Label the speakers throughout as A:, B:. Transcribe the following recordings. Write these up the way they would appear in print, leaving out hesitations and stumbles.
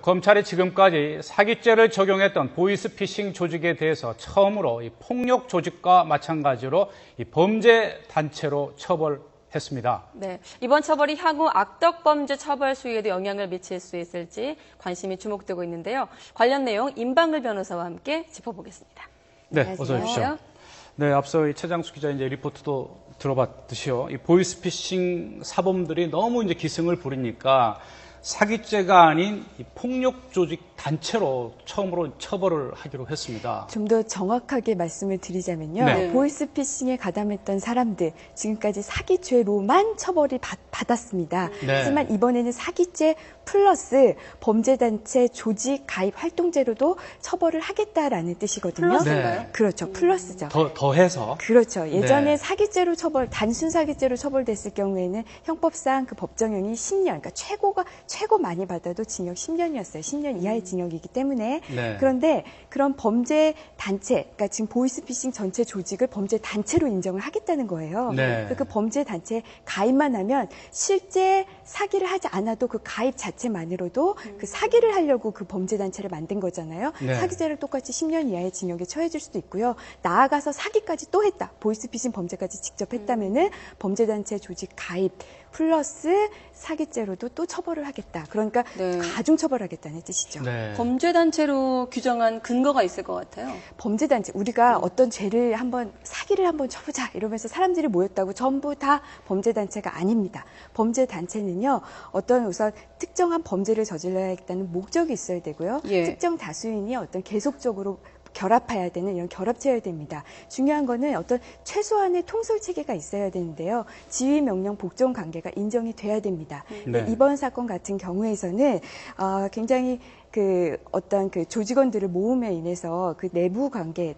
A: 검찰이 지금까지 사기죄를 적용했던 보이스피싱 조직에 대해서 처음으로 이 폭력 조직과 마찬가지로 이 범죄 단체로 처벌했습니다.
B: 네, 이번 처벌이 향후 악덕 범죄 처벌 수위에도 영향을 미칠 수 있을지 관심이 주목되고 있는데요. 관련 내용 임방글 변호사와 함께 짚어보겠습니다.
A: 네, 어서 오십시오. 네, 앞서 이 최장수 기자 이제 리포트도 들어봤듯이요. 이 보이스피싱 사범들이 너무 이제 기승을 부리니까 사기죄가 아닌 이 폭력 조직 단체로 처음으로 처벌을 하기로 했습니다.
C: 좀 더 정확하게 말씀을 드리자면요.
A: 네.
C: 보이스피싱에 가담했던 사람들, 지금까지 사기죄로만 처벌이 받았습니다.
A: 네.
C: 하지만 이번에는 사기죄 플러스 범죄단체 조직 가입 활동죄로도 처벌을 하겠다라는 뜻이거든요.
B: 플러스인가요?
C: 네. 그렇죠. 플러스죠.
A: 더해서.
C: 그렇죠. 예전에
A: 네.
C: 사기죄로 단순 사기죄로 처벌됐을 경우에는 형법상 그 법정형이 10년, 그러니까 최고 많이 받아도 징역 10년이었어요. 10년 이하의 징역이기 때문에.
A: 네.
C: 그런데 그런 범죄 단체, 그러니까 지금 보이스피싱 전체 조직을 범죄 단체로 인정을 하겠다는 거예요.
A: 네.
C: 그래서 그 범죄 단체에 가입만 하면 실제 사기를 하지 않아도 그 가입 자체만으로도 그 사기를 하려고 그 범죄 단체를 만든 거잖아요.
A: 네.
C: 사기죄를 똑같이 10년 이하의 징역에 처해질 수도 있고요. 나아가서 사기까지 또 했다. 보이스피싱 범죄까지 직접 했다면은 범죄 단체 조직 가입 플러스 사기죄로도 또 처벌을 하겠다. 그러니까
B: 네.
C: 가중 처벌하겠다는 뜻이죠.
A: 네.
B: 범죄 단체로 규정한 근거가 있을 것 같아요.
C: 범죄 단체, 우리가 어떤 죄를 사기를 한번 쳐보자 이러면서 사람들이 모였다고 전부 다 범죄 단체가 아닙니다. 범죄 단체는요, 우선 특정한 범죄를 저질러야겠다는 목적이 있어야 되고요.
B: 예.
C: 특정 다수인이 계속적으로 결합해야 되는 이런 결합체여야 됩니다. 중요한 거는 어떤 최소한의 통솔 체계가 있어야 되는데요. 지휘, 명령, 복종 관계가 인정이 돼야 됩니다.
A: 네.
C: 이번 사건 같은 경우에서는 굉장히 어떤 조직원들을 모음에 인해서 그 내부 관계,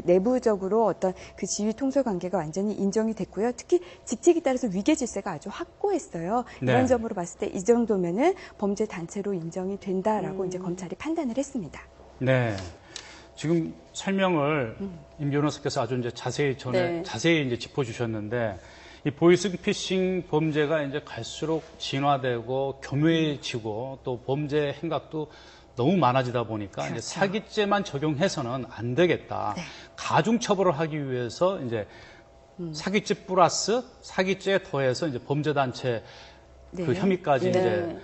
C: 내부적으로 어떤 그 지휘 통솔 관계가 완전히 인정이 됐고요. 특히 직책에 따라서 위계 질서가 아주 확고했어요.
A: 네.
C: 이런 점으로 봤을 때 이 정도면은 범죄 단체로 인정이 된다라고 이제 검찰이 판단을 했습니다.
A: 네. 지금 설명을 임 변호사께서 아주 이제 자세히 이제 짚어주셨는데, 이 보이스피싱 범죄가 이제 갈수록 진화되고 교묘해지고 또 범죄 행각도 너무 많아지다 보니까
C: 그렇죠.
A: 이제 사기죄만 적용해서는 안 되겠다.
C: 네.
A: 가중 처벌을 하기 위해서 이제 사기죄 플러스 사기죄에 더해서 이제 범죄단체
C: 네.
A: 그 혐의까지
B: 네.
A: 이제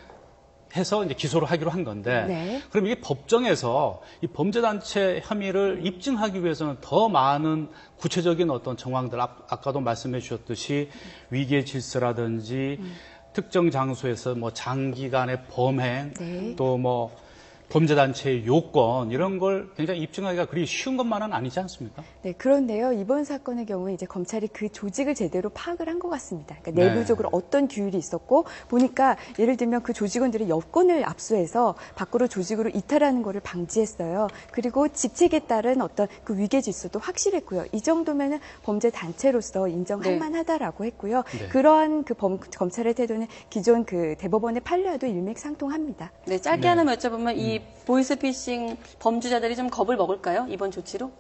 A: 해서 이제 기소를 하기로 한 건데,
C: 네.
A: 그럼 이게 법정에서 이 범죄단체 혐의를 입증하기 위해서는 더 많은 구체적인 어떤 정황들, 아까도 말씀해 주셨듯이 위계 질서라든지 특정 장소에서 뭐 장기간의 범행,
C: 네.
A: 또 뭐 범죄단체의 요건, 이런 걸 굉장히 입증하기가 그리 쉬운 것만은 아니지 않습니까?
C: 네, 그런데요, 이번 사건의 경우에 이제 검찰이 그 조직을 제대로 파악을 한 것 같습니다. 그러니까
A: 네.
C: 내부적으로 어떤 규율이 있었고, 보니까 예를 들면 그 조직원들의 여권을 압수해서 밖으로 조직으로 이탈하는 것을 방지했어요. 그리고 직책에 따른 어떤 그 위계 질서도 확실했고요. 이 정도면은 범죄 단체로서 인정할
B: 네.
C: 만하다라고 했고요.
A: 네.
C: 그러한 검찰의 태도는 기존 그 대법원의 판례와도 일맥상통합니다.
B: 네, 짧게
A: 네.
B: 하나만 여쭤보면 이 보이스피싱 범죄자들이 좀 겁을 먹을까요? 이번 조치로?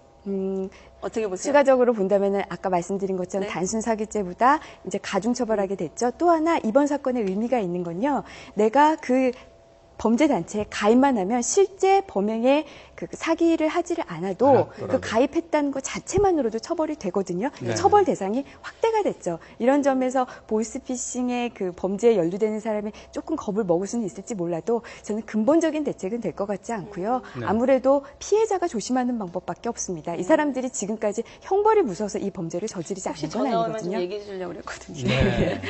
B: 어떻게 보세요?
C: 추가적으로 본다면은 아까 말씀드린 것처럼
B: 네.
C: 단순 사기죄보다 이제 가중 처벌하게 됐죠. 또 하나 이번 사건의 의미가 있는 건요. 내가 그 범죄 단체에 가입만 하면 실제 범행에 그 사기를 하지를 않아도 그 가입했다는 것 자체만으로도 처벌이 되거든요.
A: 네.
C: 처벌 대상이 확대가 됐죠. 이런 점에서 보이스피싱의 그 범죄에 연루되는 사람이 조금 겁을 먹을 수는 있을지 몰라도 저는 근본적인 대책은 될 것 같지 않고요.
A: 네.
C: 아무래도 피해자가 조심하는 방법밖에 없습니다. 이 사람들이 지금까지 형벌이 무서워서 이 범죄를 저지르지 않은
B: 혹시
C: 건
B: 전화 오면 좀
C: 아니거든요.
B: 얘기해 주려고 그랬거든요.
A: 네.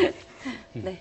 B: 네.